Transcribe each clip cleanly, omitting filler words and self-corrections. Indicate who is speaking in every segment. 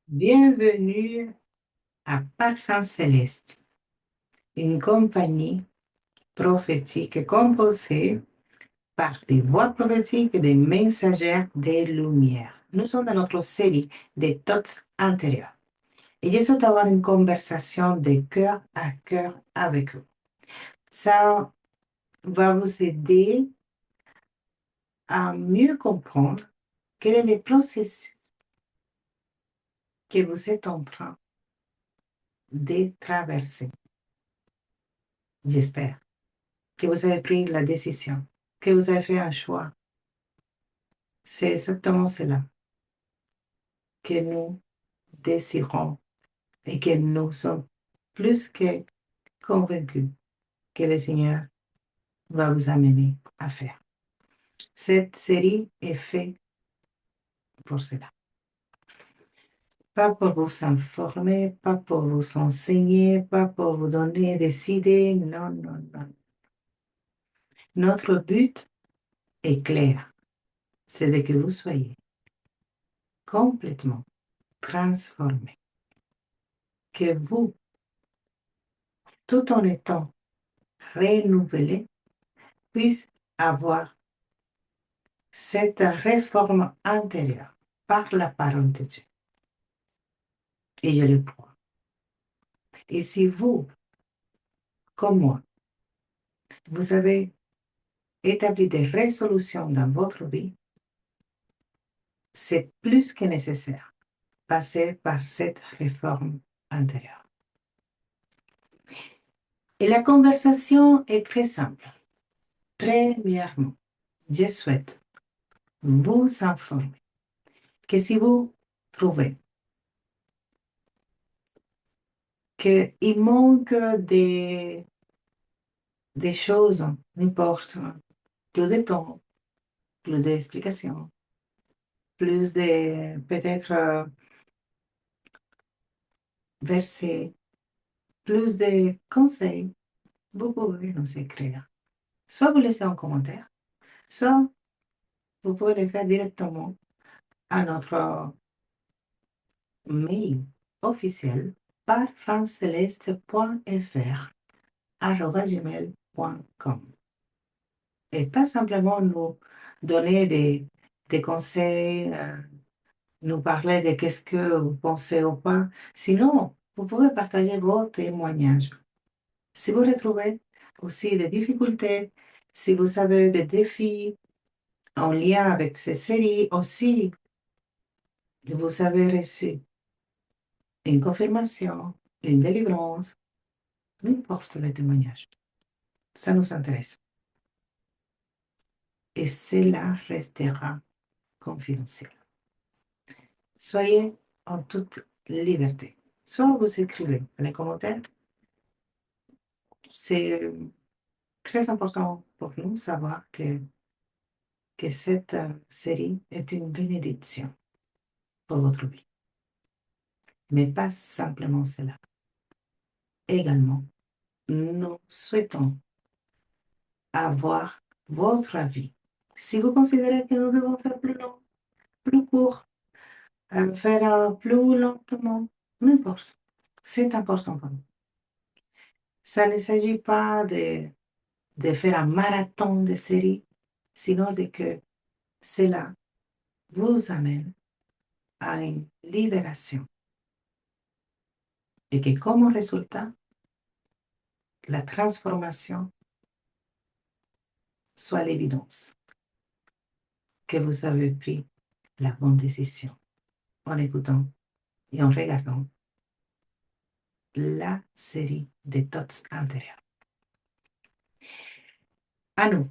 Speaker 1: Bienvenue à Parfum Céleste, une compagnie prophétique composée par des voix prophétiques et des messagères des lumières. Nous sommes dans notre série des thoughts intérieurs. Et je souhaite avoir une conversation de cœur à cœur avec vous. Ça va vous aider à mieux comprendre quel est le processus que vous êtes en train de traverser. J'espère que vous avez pris la décision, que vous avez fait un choix. C'est exactement cela que nous désirons et que nous sommes plus que convaincus que le Seigneur va vous amener à faire. Cette série est faite pour cela. Pas pour vous informer, pas pour vous enseigner, pas pour vous donner des idées. Non, non, non. Notre but est clair. C'est de que vous soyez complètement transformés. Que vous, tout en étant renouvelés, puisse avoir cette réforme intérieure par la parole de Dieu. Et je le crois. Et si vous, comme moi, vous avez établi des résolutions dans votre vie, c'est plus que nécessaire passer par cette réforme intérieure. Et la conversation est très simple. Premièrement, je souhaite vous informer que si vous trouvez qu'il manque des choses, n'importe, plus de temps, plus d'explications, plus de peut-être versets, plus de conseils, vous pouvez nous écrire. Soit vous laissez un commentaire, soit vous pouvez le faire directement à notre mail officiel parfumceleste.fr@gmail.com. Et pas simplement nous donner des conseils, nous parler de qu'est-ce que vous pensez ou pas. Sinon, vous pouvez partager vos témoignages. Si vous retrouvez aussi des difficultés, si vous avez des défis en lien avec ces séries, aussi, vous avez reçu une confirmation, une délivrance, n'importe le témoignage. Ça nous intéresse. Et cela restera confidentiel. Soyez en toute liberté. Soit vous écrivez les commentaires. C'est très important pour nous savoir que cette série est une bénédiction pour votre vie. Mais pas simplement cela. Également, nous souhaitons avoir votre avis. Si vous considérez que nous devons faire plus long, plus court, faire plus lentement, n'importe. C'est important pour nous. Ça ne s'agit pas de faire un marathon de séries, sinon de que cela vous amène à une libération. Et que comme résultat, la transformation soit l'évidence que vous avez pris la bonne décision en écoutant et en regardant la série des thoughts intérieurs. À nous.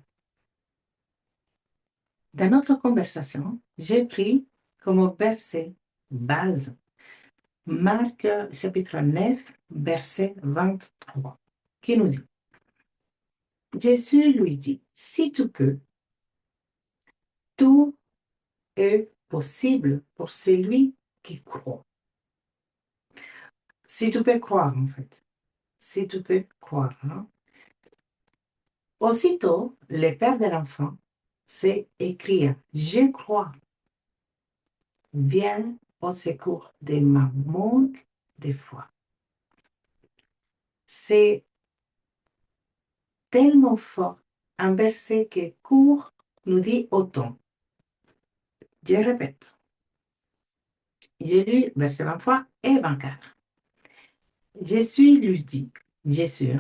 Speaker 1: Dans notre conversation, j'ai pris comme verset base Marc chapitre 9, verset 23, qui nous dit, Jésus lui dit, si tu peux, tout est possible pour celui qui croit. Si tu peux croire, en fait. Si tu peux croire. Hein? Aussitôt, le père de l'enfant s'est écrié, je crois. Viens au secours de ma manque de foi. C'est tellement fort, un verset qui court nous dit autant. Je répète, j'ai lu verset 23 et 24. Jésus lui dit, Jésus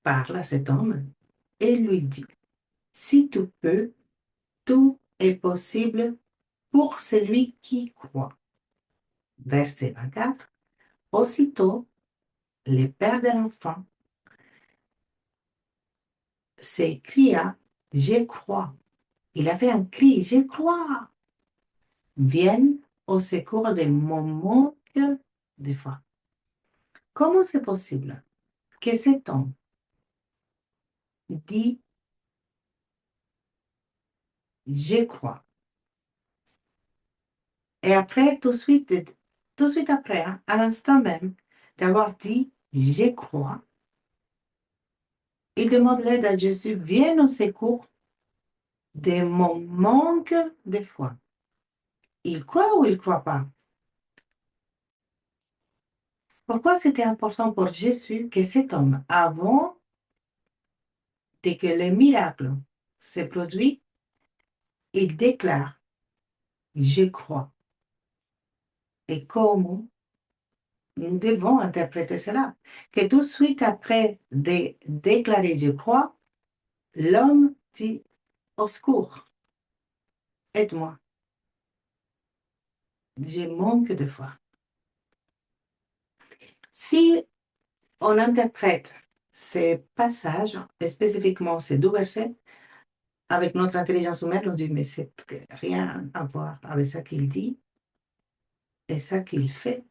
Speaker 1: parle à cet homme et lui dit, si tu peux, tout est possible pour celui qui croit. Verset 24. Aussitôt, le père de l'enfant s'écria, je crois. Il avait un cri, je crois. Vienne au secours de mon manque de foi. Comment c'est possible que cet homme dit, je crois. Et après, tout de suite après, hein, à l'instant même d'avoir dit, je crois, il demande l'aide à Jésus, viens au secours de mon manque de foi. Il croit ou il ne croit pas? Pourquoi c'était important pour Jésus que cet homme, avant que le miracle se produise, il déclare, je crois. Et comment nous devons interpréter cela? Que tout de suite après de déclarer je crois, l'homme dit au secours, aide-moi, je manque de foi. Si on interprète ces passages, et spécifiquement ces deux versets, avec notre intelligence humaine, on dit mais c'est rien à voir avec ça qu'il dit et ça qu'il fait.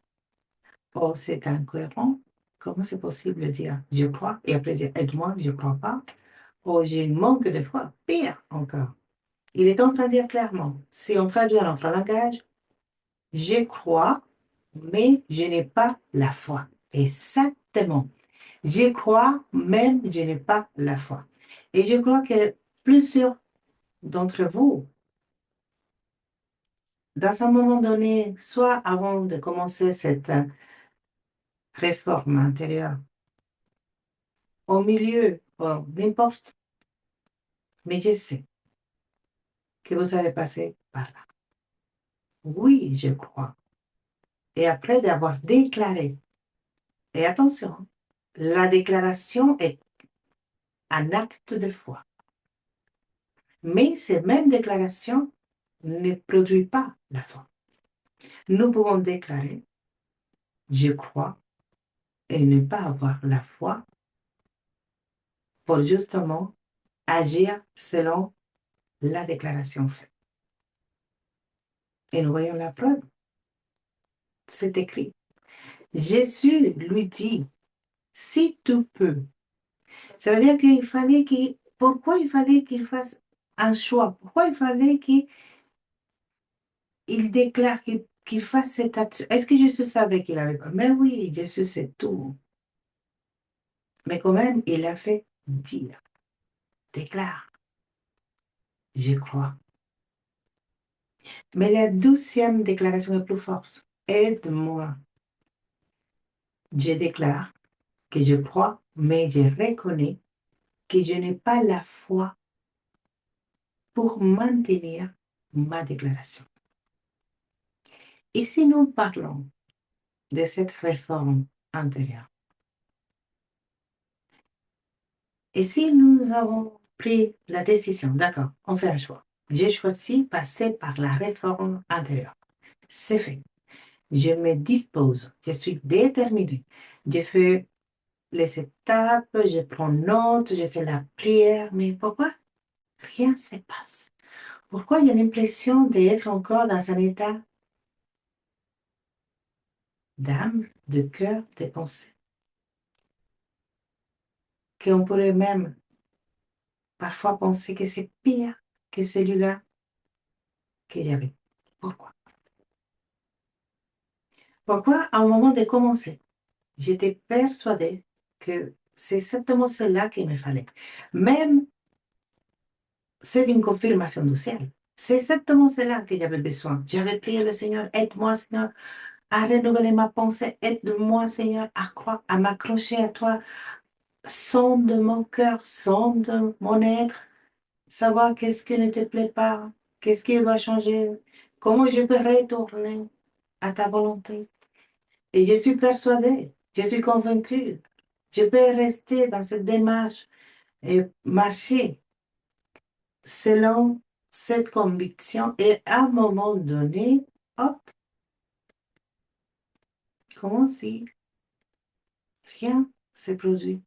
Speaker 1: Oh, c'est incohérent. Comment c'est possible de dire je crois et après dire aide-moi, je ne crois pas? Oh, j'ai un manque de foi. Pire encore. Il est en train de dire clairement, si on traduit à notre langage, je crois, mais je n'ai pas la foi. Exactement. Je crois, même je n'ai pas la foi. Et je crois que plusieurs d'entre vous, dans un moment donné, soit avant de commencer cette réforme intérieure, au milieu, n'importe, mais je sais que vous avez passé par là. Oui, je crois. Et après d'avoir déclaré, et attention, la déclaration est un acte de foi. Mais ces mêmes déclarations ne produisent pas la foi. Nous pouvons déclarer, je crois, et ne pas avoir la foi pour justement agir selon la déclaration faite. Et nous voyons la preuve. C'est écrit. Jésus lui dit, si tu peux. Ça veut dire qu'il fallait qu'il... Pourquoi il fallait qu'il fasse un choix? Pourquoi il fallait qu'il déclare, qu'il fasse cette action? Est-ce que Jésus savait qu'il avait pas? Mais oui, Jésus sait tout. Mais quand même, il a fait dire, déclare, je crois. Mais la 12e déclaration est plus forte. Aide-moi. Je déclare que je crois, mais je reconnais que je n'ai pas la foi pour maintenir ma déclaration. Et si nous parlons de cette réforme intérieure, et si nous avons pris la décision, d'accord, on fait un choix. J'ai choisi passer par la réforme intérieure. C'est fait. Je me dispose, je suis déterminée. Je fais les étapes, je prends note, je fais la prière, mais pourquoi rien ne se passe? Pourquoi il y a l'impression d'être encore dans un état d'âme, de cœur, de pensée, qu'on pourrait même parfois penser que c'est pire que celui-là que j'avais? Pourquoi? Pourquoi, à un moment de commencer, j'étais persuadée que c'est exactement cela qu'il me fallait. Même, c'est une confirmation du ciel. C'est exactement cela que j'avais besoin. J'avais prié le Seigneur, aide-moi, Seigneur, à renouveler ma pensée, aide-moi, Seigneur, à croire, à m'accrocher à toi. Sonde mon cœur, sonde mon être, savoir qu'est-ce qui ne te plaît pas, qu'est-ce qui doit changer, comment je peux retourner à ta volonté. Et je suis persuadée, je suis convaincue, je peux rester dans cette démarche et marcher selon cette conviction et à un moment donné, hop, comment si rien s'est produit.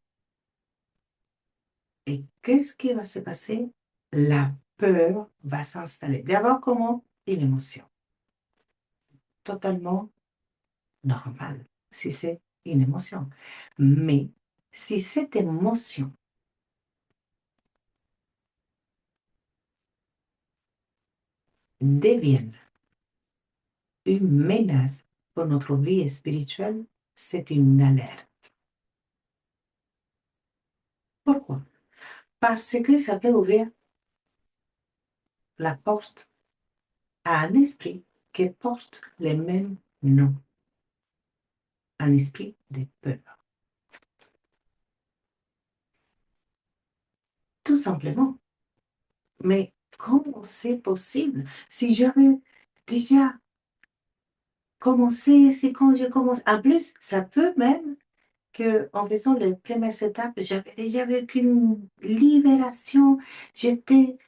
Speaker 1: Et qu'est-ce qui va se passer? La peur va s'installer. D'abord, comment? Une émotion totalement normale, si c'est une émotion. Mais si cette émotion devient une menace pour notre vie spirituelle, c'est une alerte. Pourquoi? Parce que ça peut ouvrir la porte à un esprit qui porte les mêmes noms, un esprit de peur. Tout simplement. Mais comment c'est possible? Si j'avais déjà commencé, c'est quand je commence. En plus, ça peut même qu'en faisant les premières étapes, j'avais déjà vécu une libération. J'étais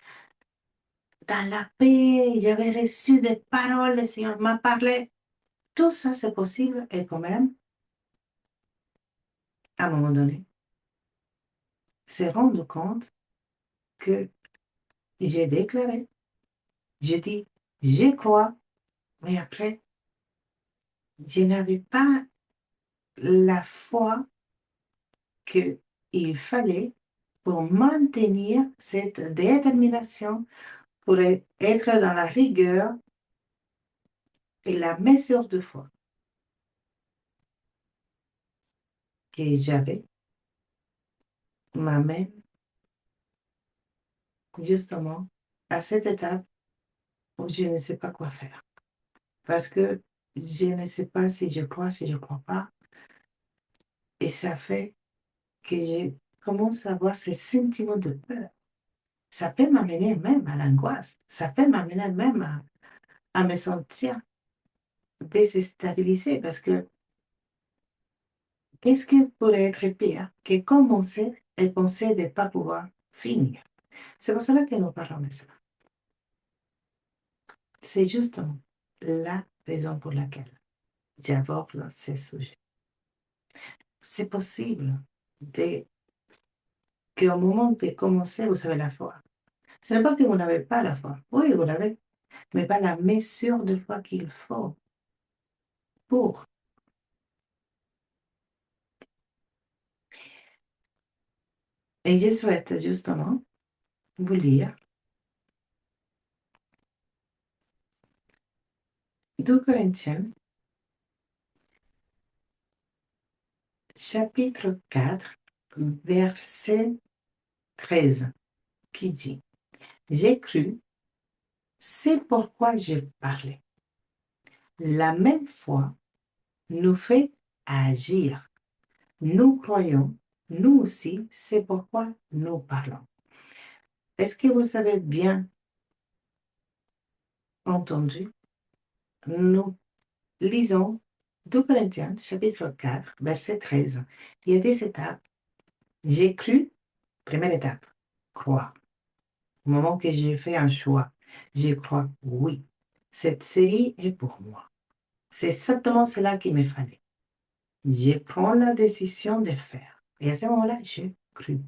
Speaker 1: dans la paix, j'avais reçu des paroles, le Seigneur m'a parlé. Tout ça, c'est possible. Et quand même, à un moment donné, s'est rendu compte que j'ai déclaré, je dis, je crois, mais après, je n'avais pas la foi qu'il fallait pour maintenir cette détermination, pour être dans la rigueur et la mesure de foi que j'avais m'amène justement à cette étape où je ne sais pas quoi faire. Parce que je ne sais pas si je crois, si je ne crois pas. Et ça fait que je commence à avoir ces sentiments de peur. Ça peut m'amener même à l'angoisse. Ça peut m'amener même à me sentir déstabilisée parce que qu'est-ce qui pourrait être pire que commencer et penser de ne pas pouvoir finir? C'est pour cela que nous parlons de cela. C'est justement la raison pour laquelle j'aborde ces sujets. C'est possible de, qu'au moment de commencer, vous avez la foi. Ce n'est pas que vous n'avez pas la foi. Oui, vous l'avez, mais pas la mesure de foi qu'il faut pour. Et je souhaite justement vous lire 2 Corinthiens, chapitre 4, verset 13, qui dit, j'ai cru, c'est pourquoi j'ai parlé. La même foi nous fait agir. Nous croyons, nous aussi, c'est pourquoi nous parlons. Est-ce que vous avez bien entendu? Nous lisons 2 Corinthiens, chapitre 4, verset 13. Il y a des étapes. J'ai cru, première étape, croire. Au moment que j'ai fait un choix, je crois, oui, cette série est pour moi. C'est exactement cela qu'il me fallait. Je prends la décision de faire. Et à ce moment-là, j'ai cru.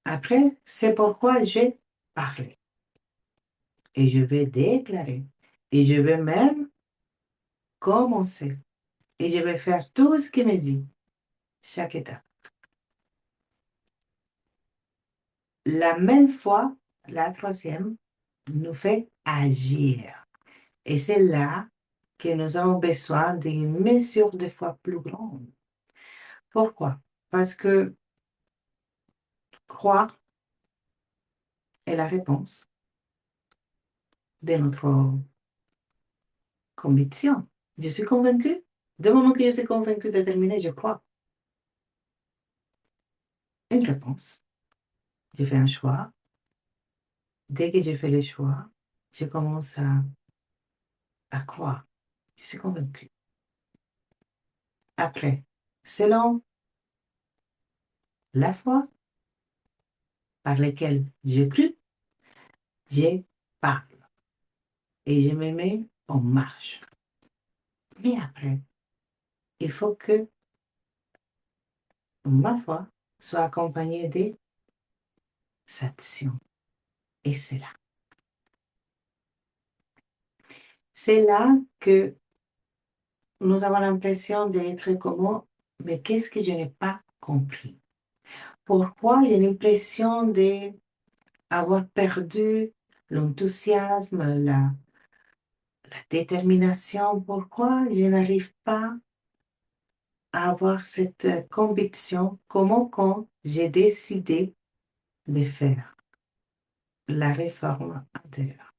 Speaker 1: Après, c'est pourquoi j'ai parlé. Et je vais déclarer. Et je vais même commencer. Et je vais faire tout ce qu'il me dit, chaque étape. La même fois, la troisième, nous fait agir. Et c'est là que nous avons besoin d'une mesure de foi plus grande. Pourquoi? Parce que croire est la réponse. de notre conviction. Je suis convaincue. Du moment que je suis convaincue, déterminée, je crois. Une réponse. Je fais un choix. Dès que je fais le choix, je commence à croire. Je suis convaincue. Après, selon la foi par laquelle je cru, je parle et je me mets en marche. Mais après, il faut que ma foi soit accompagnée des actions. Et c'est là. C'est là que nous avons l'impression d'être comme, mais qu'est-ce que je n'ai pas compris? Pourquoi j'ai l'impression d'avoir perdu l'enthousiasme, la détermination? Pourquoi je n'arrive pas à avoir cette conviction? Comment quand j'ai décidé de faire la réforme intérieure?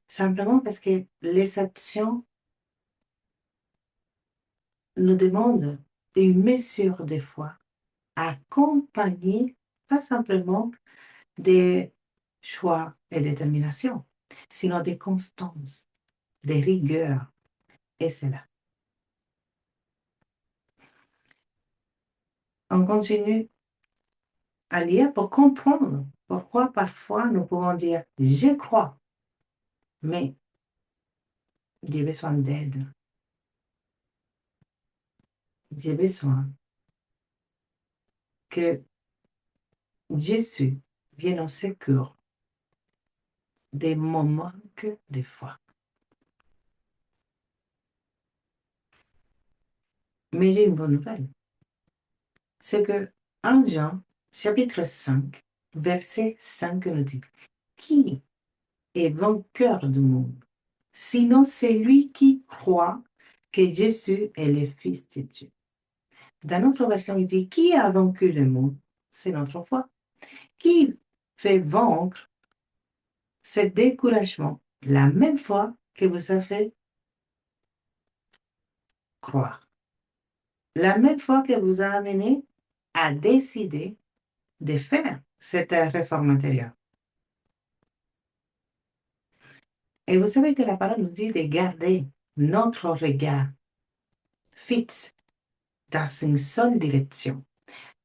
Speaker 1: Simplement parce que les actions nous demandent une mesure de foi accompagnée, pas simplement des choix et détermination, sinon des constances, des rigueurs. Et c'est là. On continue à lire pour comprendre pourquoi parfois nous pouvons dire je crois, mais j'ai besoin d'aide. J'ai besoin que Jésus vienne au secours des moments que des fois. Mais j'ai une bonne nouvelle. C'est que 1 Jean, chapitre 5, verset 5 nous dit, qui est vainqueur du monde? Sinon, c'est lui qui croit que Jésus est le Fils de Dieu. Dans notre version, il dit, qui a vaincu le monde? C'est notre foi. Qui fait vaincre ce découragement? La même foi que vous avez croire. La même foi que vous a amené à décider de faire cette réforme intérieure. Et vous savez que la parole nous dit de garder notre regard fixe dans une seule direction.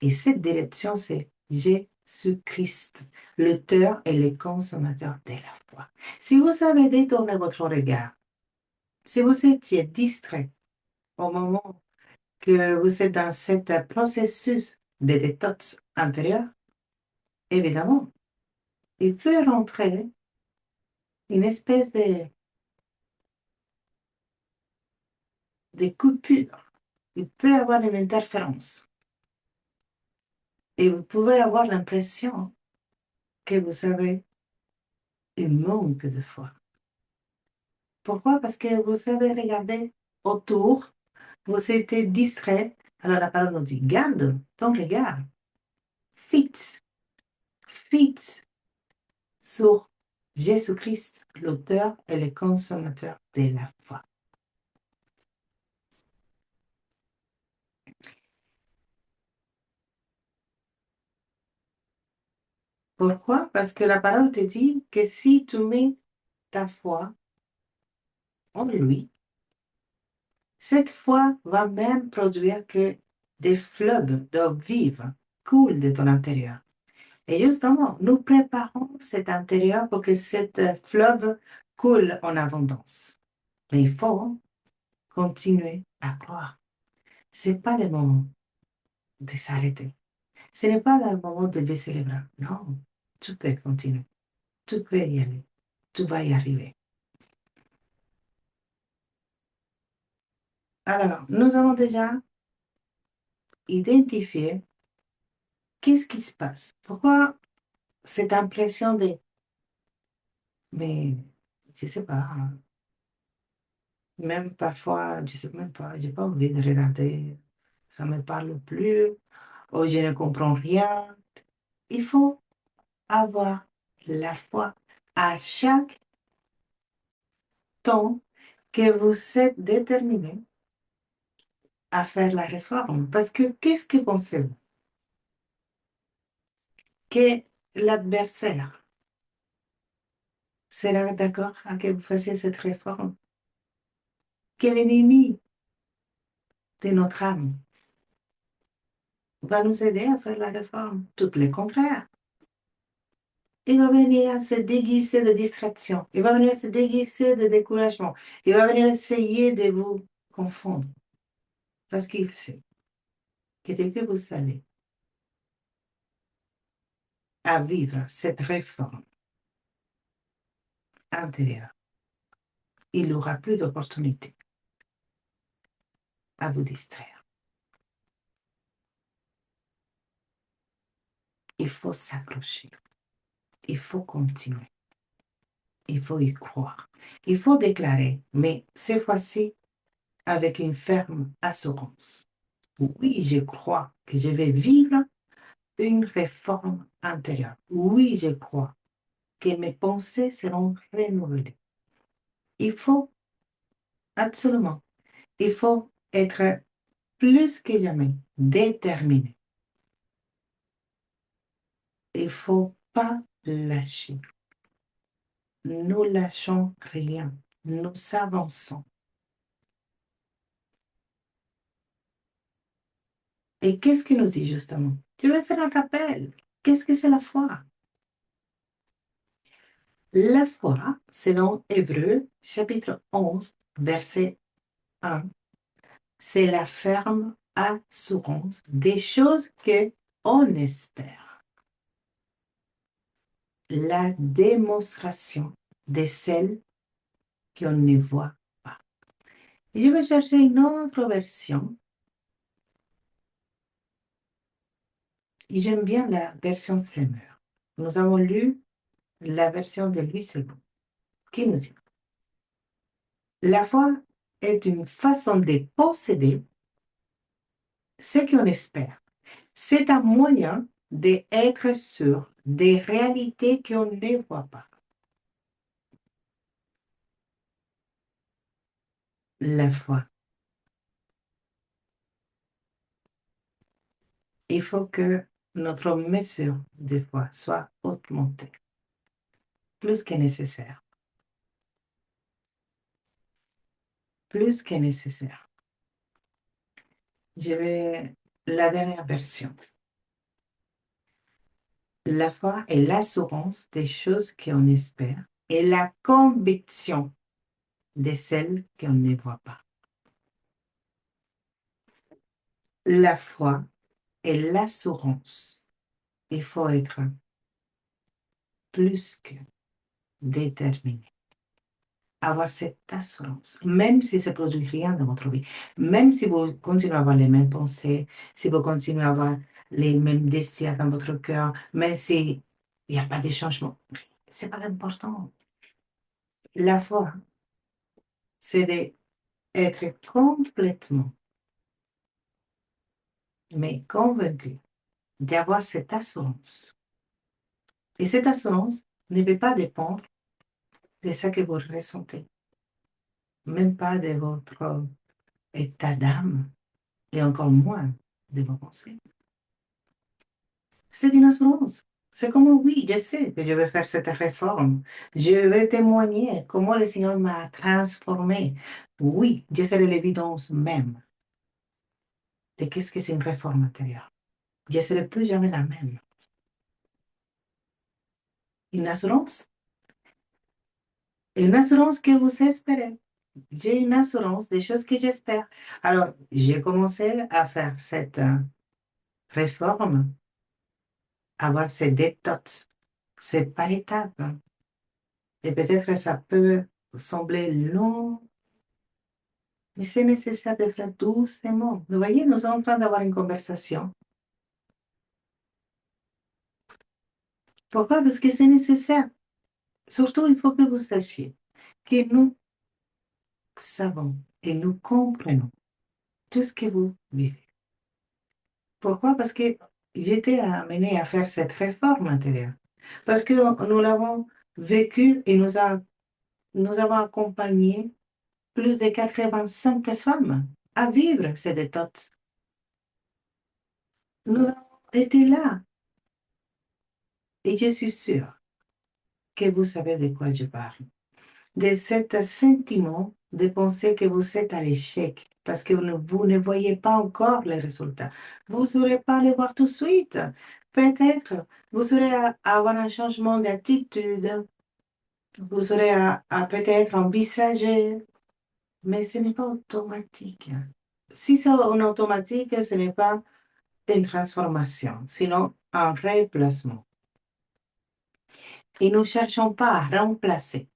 Speaker 1: Et cette direction, c'est Jésus-Christ, l'auteur et le consommateur de la foi. Si vous avez détourné votre regard, si vous étiez distrait au moment que vous êtes dans ce processus de détox intérieur, évidemment, il peut rentrer une espèce de coupure. Il peut y avoir une interférence. Et vous pouvez avoir l'impression que vous avez un manque de foi. Pourquoi? Parce que vous avez regardé autour, vous étiez distrait. Alors la parole nous dit, garde ton regard fixe, fixe sur Jésus-Christ, l'auteur et le consommateur de la foi. Pourquoi? Parce que la parole te dit que si tu mets ta foi en lui, cette foi va même produire que des fleuves d'eau vive coulent de ton intérieur. Et justement, nous préparons cet intérieur pour que cette fleuve coule en abondance. Mais il faut continuer à croire. Ce n'est pas le moment de s'arrêter. Ce n'est pas le moment de baisser les bras. Non, tu peux continuer. Tu peux y aller. Tu vas y arriver. Alors, nous avons déjà identifié qu'est-ce qui se passe. Pourquoi cette impression de, mais je ne sais pas, hein, même parfois, je ne sais même pas, je n'ai pas envie de regarder, ça ne me parle plus, ou je ne comprends rien. Il faut avoir la foi à chaque temps que vous êtes déterminé à faire la réforme. Parce que qu'est-ce que pensez-vous? Que l'adversaire sera d'accord à que vous fassiez cette réforme? Que l'ennemi de notre âme va nous aider à faire la réforme? Tout le contraire. Il va venir se déguiser de distraction. Il va venir se déguiser de découragement. Il va venir essayer de vous confondre. Parce qu'il sait que dès que vous allez à vivre cette réforme intérieure, il n'aura plus d'opportunité à vous distraire. Il faut s'accrocher. Il faut continuer. Il faut y croire. Il faut déclarer, mais cette fois-ci, avec une ferme assurance. Oui, je crois que je vais vivre une réforme intérieure. Oui, je crois que mes pensées seront renouvelées. Il faut absolument, il faut être plus que jamais déterminé. Il ne faut pas lâcher. Nous lâchons rien. Nous avançons. Et qu'est-ce qu'il nous dit justement? Je vais faire un rappel. Qu'est-ce que c'est la foi? La foi, selon Hébreux, chapitre 11, verset 1, c'est la ferme assurance des choses que on espère. La démonstration de celles qu'on ne voit pas. Et je vais chercher une autre version. Et j'aime bien la version Semeur. Nous avons lu la version de Louis II, qui nous dit: la foi est une façon de posséder ce qu'on espère. C'est un moyen d'être sûr des réalités qu'on ne voit pas. La foi. Il faut que notre mesure de foi soit augmentée, plus que nécessaire. Plus que nécessaire. Je vais la dernière version. La foi est l'assurance des choses qu'on espère et la conviction de celles qu'on ne voit pas. La foi est l'assurance. Il faut être plus que déterminé. Avoir cette assurance, même si ça ne produit rien dans votre vie, même si vous continuez à avoir les mêmes pensées, si vous continuez à avoir les mêmes désirs dans votre cœur, même s'il n'y a pas de changement, ce n'est pas important. La foi, c'est d'être complètement, mais convaincu d'avoir cette assurance. Et cette assurance ne peut pas dépendre de ce que vous ressentez, même pas de votre état d'âme, et encore moins de vos pensées. C'est une assurance. C'est comme oui, je sais que je vais faire cette réforme. Je vais témoigner comment le Seigneur m'a transformé. Oui, je serai l'évidence même de qu'est-ce que c'est une réforme intérieure. Je ne serai plus jamais la même. Une assurance. Une assurance que vous espérez. J'ai une assurance des choses que j'espère. Alors, j'ai commencé à faire cette réforme, avoir cette détox. C'est par étapes. Et peut-être que ça peut sembler long, mais c'est nécessaire de faire doucement. Vous voyez, nous sommes en train d'avoir une conversation. Pourquoi? Parce que c'est nécessaire. Surtout, il faut que vous sachiez que nous savons et nous comprenons tout ce que vous vivez. Pourquoi? Parce que j'étais amenée à faire cette réforme intérieure. Parce que nous l'avons vécu et nous avons accompagné plus de 85 femmes à vivre ces détox. Nous avons été là. Et je suis sûre que vous savez de quoi je parle. De cet sentiment de penser que vous êtes à l'échec parce que vous ne voyez pas encore les résultats. Vous n'aurez pas les voir tout de suite. Peut-être, vous aurez à avoir un changement d'attitude. Vous aurez à peut-être envisager, mais ce n'est pas automatique. Si c'est en automatique, ce n'est pas une transformation, sinon un remplacement. Et nous ne cherchons pas à remplacer,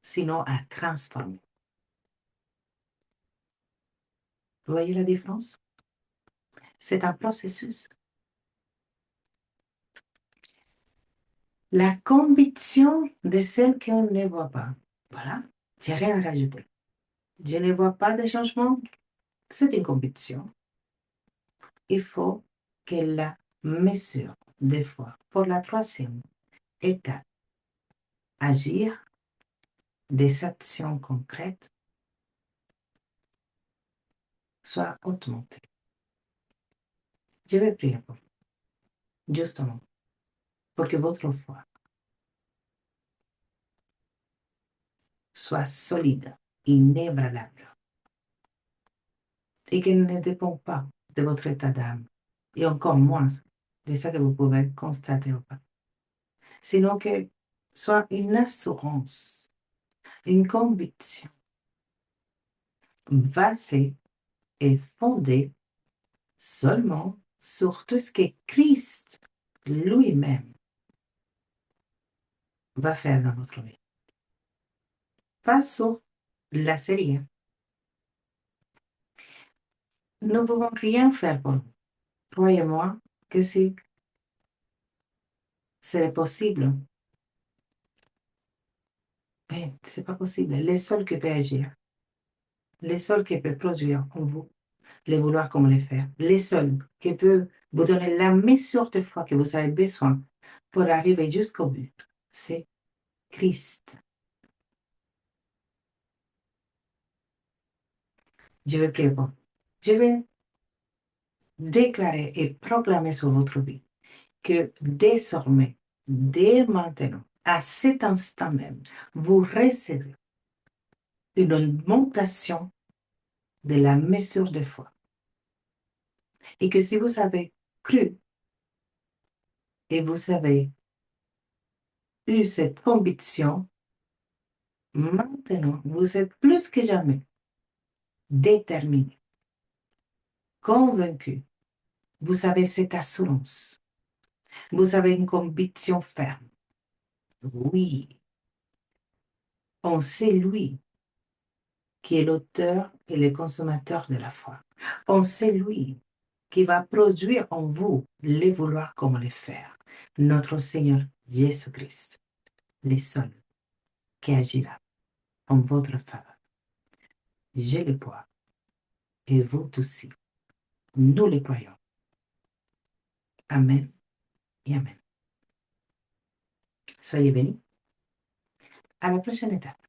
Speaker 1: sinon à transformer. Vous voyez la différence? C'est un processus. La conviction de celle qu'on ne voit pas. Voilà, j'ai rien à rajouter. Je ne vois pas de changement, c'est une conviction. Il faut que la mesure des fois, pour la troisième étape, agir des actions concrètes, soit augmentée. Je vais prier pour vous, justement, pour que votre foi soit solide, inébranlable, et qu'elle ne dépend pas de votre état d'âme, et encore moins de ça que vous pouvez constater ou pas, sinon que soit une assurance, une conviction basée et fondée seulement sur tout ce que Christ lui-même va faire dans votre vie. Pas sur la série. Nous ne pouvons rien faire pour vous. Croyez-moi que si c'est possible, mais ce n'est pas possible. Les seuls qui peuvent agir, les seuls qui peuvent produire en vous, les vouloir comme les faire, les seuls qui peuvent vous donner la mesure de foi que vous avez besoin pour arriver jusqu'au but, c'est Christ. Je vais prier pour vous. Je vais déclarer et proclamer sur votre vie que désormais, dès maintenant, à cet instant même, vous recevez une augmentation de la mesure de foi. Et que si vous avez cru et vous avez eu cette conviction, maintenant, vous êtes plus que jamais déterminé, convaincu. Vous avez cette assurance. Vous avez une conviction ferme. Oui, on sait lui qui est l'auteur et le consommateur de la foi. On sait lui qui va produire en vous les vouloir comme les faire. Notre Seigneur Jésus-Christ, le seul qui agira en votre faveur. Je le crois et vous aussi. Nous le croyons. Amen et Amen. Soyez bénis. À la prochaine étape.